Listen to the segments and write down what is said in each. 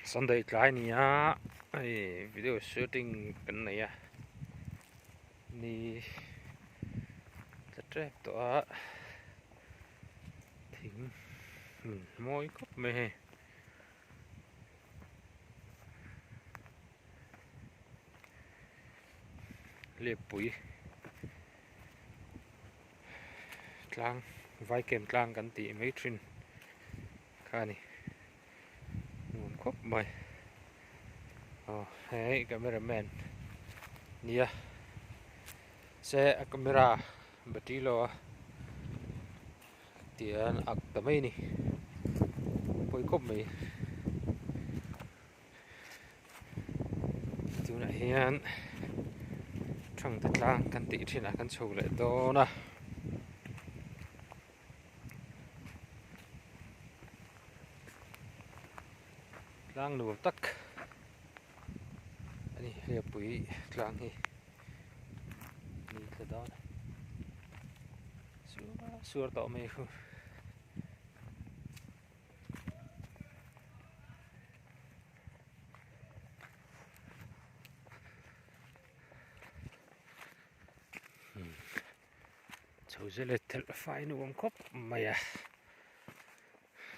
Sunday tlai ni a video shooting kan nei a ni ta trap to a thing moi khop me he le pui tlang vai kem tlang kan ti mai thin kha ni khop mai hey cameraman nia se a camera batilo tian ak tamai ni poi khop mai tuna hian thang ta tlang kan ti thina kan chho le do na tlang nu tak ani he pui tlang hi ni ka da sur to mai khu chho zele tel fai nu om khop mai a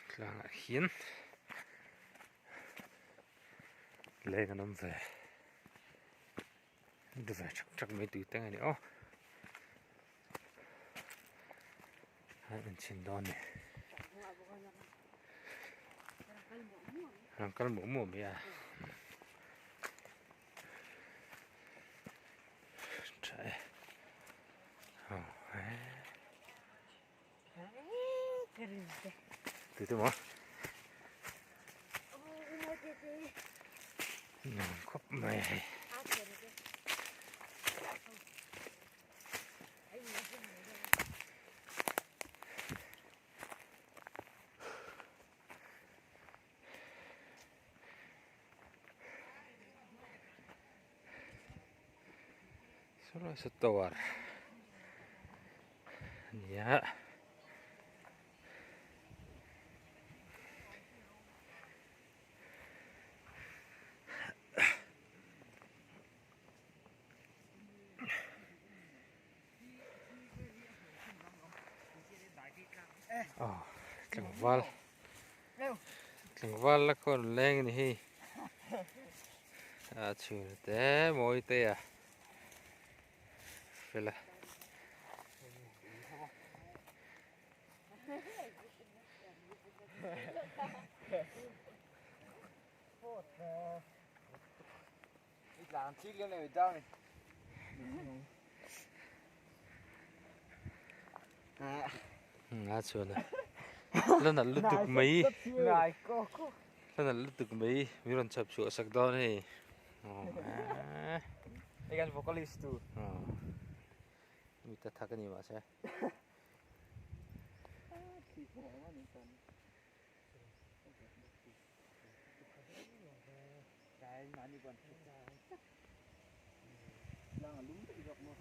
tlang hian le kan om ve du ve chắc mấy từ tiếng này nữa anh xin đón này làm cái mũ mồm à trời từ từ mà khóc mày solo setor ya chẳng val là con lên này à chữ té môi tê à phải là làm chiếc cái này đâu này à chữ này lần nào lướt được mấy lần nào lướt được mấy mấy lần chụp chỗ sắc đó này Ikan vokalis tuh. Kita tak ni mas ya. Jangan lupa juga mau.